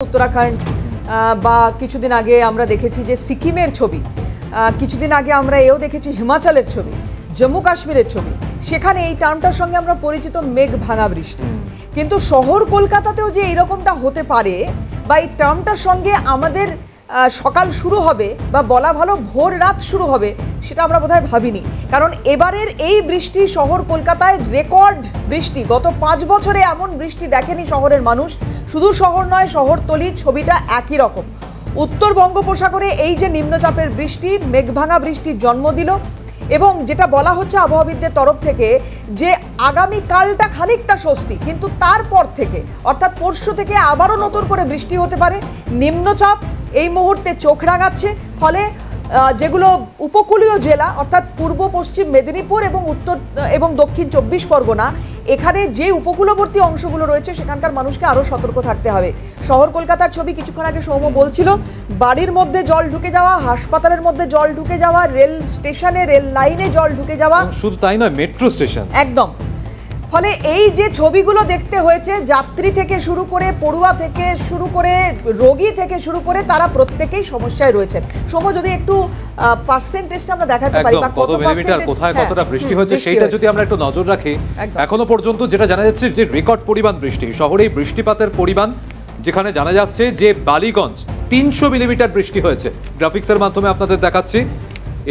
उत्तराखंड বা কিছুদিন আগে আমরা দেখেছি যে সিকিমের ছবি, কিছুদিন আগে আমরা এও দেখেছি হিমাচলের ছবি, জম্মু কাশ্মীরের ছবি। সেখানে এই টার্মটার সঙ্গে আমরা পরিচিত মেঘ ভাঙা বৃষ্টি, কিন্তু শহর কলকাতাতেও যে এরকমটা হতে পারে বা এই টার্মটার সঙ্গে আমাদের সকাল শুরু হবে বা বলা ভালো ভোর রাত শুরু হবে, সেটা আমরা বোধহয় ভাবিনি। কারণ এবারের এই বৃষ্টি শহর কলকাতায় রেকর্ড বৃষ্টি। গত 5 বছরে এমন বৃষ্টি দেখেনি শহরের মানুষ। শুধু শহর নয়, শহরতলি ছবিটা একই রকম। উত্তর বঙ্গোপসাগরে এই যে নিম্নচাপের বৃষ্টি, মেঘভাঙা বৃষ্টির জন্ম দিল। এবং যেটা বলা হচ্ছে আবহাওয়াবিদদের তরফ থেকে যে আগামীকালটা খানিকটা স্বস্তি, কিন্তু তারপর থেকে অর্থাৎ পরশু থেকে আবারও নতুন করে বৃষ্টি হতে পারে। নিম্নচাপ এই মুহূর্তে চোখ রাঙাচ্ছে, ফলে যেগুলো উপকূলীয় জেলা অর্থাৎ পূর্ব পশ্চিম মেদিনীপুর এবং উত্তর এবং দক্ষিণ 24 পরগনা, এখানে যে উপকূলবর্তী অংশগুলো রয়েছে সেখানকার মানুষকে আরও সতর্ক থাকতে হবে। শহর কলকাতার ছবি কিছুক্ষণ আগে সৌম্য বলছিল, বাড়ির মধ্যে জল ঢুকে যাওয়া, হাসপাতালের মধ্যে জল ঢুকে যাওয়া, রেল স্টেশনে রেল লাইনে জল ঢুকে যাওয়া, শুধু তাই নয় মেট্রো স্টেশন একদম। ফলে এই যে ছবিগুলো দেখতে হয়েছে, যাত্রী থেকে শুরু করে পড়ুয়া থেকে শুরু করে রোগী থেকে শুরু করে তারা প্রত্যেকেই সমস্যায় রয়েছেন। সময় যদি একটু পার্সেন্টেজটা আমরা দেখাতে পারি বা কত মিলিমিটার কোথায় কতটা বৃষ্টি হয়েছে সেটা যদি আমরা একটু নজর রাখি, এখনো পর্যন্ত যেটা জানা যাচ্ছে যে রেকর্ড পরিমাণ বৃষ্টি, শহরে বৃষ্টিপাতের পরিমাণ যেখানে জানা যাচ্ছে যে বালিগঞ্জ 300 মিলিমিটার বৃষ্টি হয়েছে, গ্রাফিক্সের মাধ্যমে আপনাদের দেখাচ্ছি।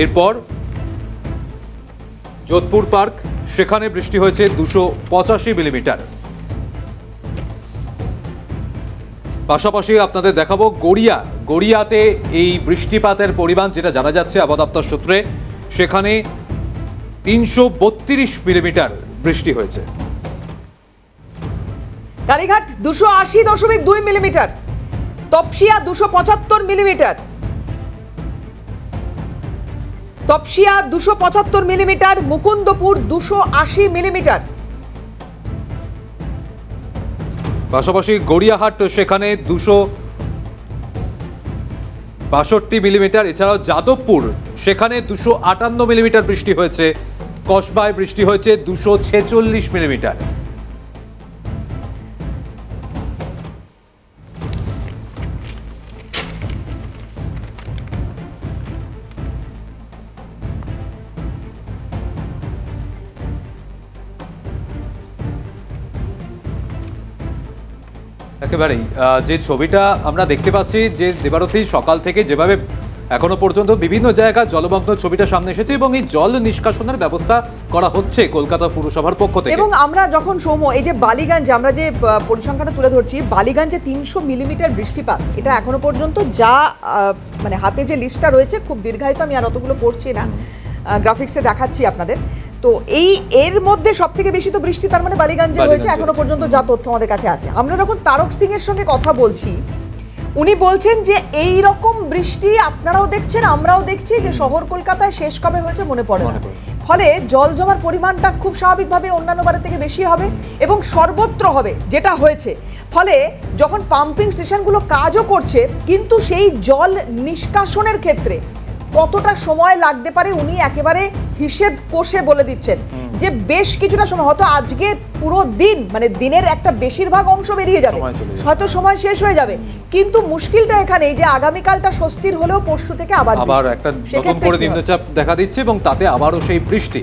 এরপর যোধপুর পার্ক, সেখানে বৃষ্টি হয়েছে 285 মিলিমিটার। পাশাপাশি আপনাদের দেখাবো গড়িয়াতে এই বৃষ্টিপাতের পরিমাণ যেটা জানা যাচ্ছে আবহাওয়া দপ্তর সূত্রে, সেখানে 332 মিলিমিটার বৃষ্টি হয়েছে। Kalighat 280.2 millimetre, Topsia 275 millimetre, Topsia 275 millimetre, Mukundapur 280 millimetre. পাশাপাশি গড়িয়াহাট, সেখানে 262 মিলিমিটার। এছাড়াও যাদবপুর, সেখানে 258 মিলিমিটার বৃষ্টি হয়েছে। কসবায় বৃষ্টি হয়েছে 246 মিলিমিটার। একেবারেই যে ছবিটা আমরা দেখতে পাচ্ছি যে দেবারতী সকাল থেকে যেভাবে এখনো পর্যন্ত বিভিন্ন জায়গায় জলমগ্ন ছবিটা সামনে এসেছে এবং এই জল নিষ্কাশনের ব্যবস্থা করা হচ্ছে কলকাতা পুরসভার পক্ষ থেকে। এবং আমরা যখন সৌম্য এই যে বালিগঞ্জে আমরা যে পরিসংখ্যানটা তুলে ধরছি, বালিগঞ্জে 300 মিলিমিটার বৃষ্টিপাত, এটা এখনো পর্যন্ত যা মানে হাতে যে লিস্টটা রয়েছে খুব দীর্ঘায়িত, আমি আর অতগুলো পড়ছি না, গ্রাফিক্সে দেখাচ্ছি আপনাদের। তো এর মধ্যে সব থেকে বেশি তো বৃষ্টি তার মানে বালিগঞ্জে হয়েছে এখনো পর্যন্ত, যা তথ্য আমাদের কাছে আছে। আমরা যখন তারক সিং এর সঙ্গে কথা বলছি, উনি বলছেন যে এই রকম বৃষ্টি আপনারাও দেখছেন, আমরাও দেখছি, যে শহর কলকাতায় শেষ কবে হয়েছে মনে পড়ে না। ফলে জল জমার পরিমাণটা খুব স্বাভাবিকভাবে অন্যান্য বারের থেকে বেশি হবে এবং সর্বত্র হবে যেটা হয়েছে। ফলে যখন পাম্পিং স্টেশনগুলো কাজও করছে, কিন্তু সেই জল নিষ্কাশনের ক্ষেত্রে কতটা সময় লাগতে পারে উনি একেবারে হিসেব কষে বলে দিচ্ছেন যে বেশ কিছুটা সময়, হয়তো আজকে পুরো দিন মানে দিনের একটা বেশিরভাগ অংশ বেরিয়ে যাবে, হয়তো সময় শেষ হয়ে যাবে, কিন্তু মুশকিলটা এখানে যে আগামীকালটা স্বস্তির হলেও পরশু থেকে আবার একটা নতুন করে নিম্নচাপ দেখা দিচ্ছে এবং তাতে আবারও সেই বৃষ্টি।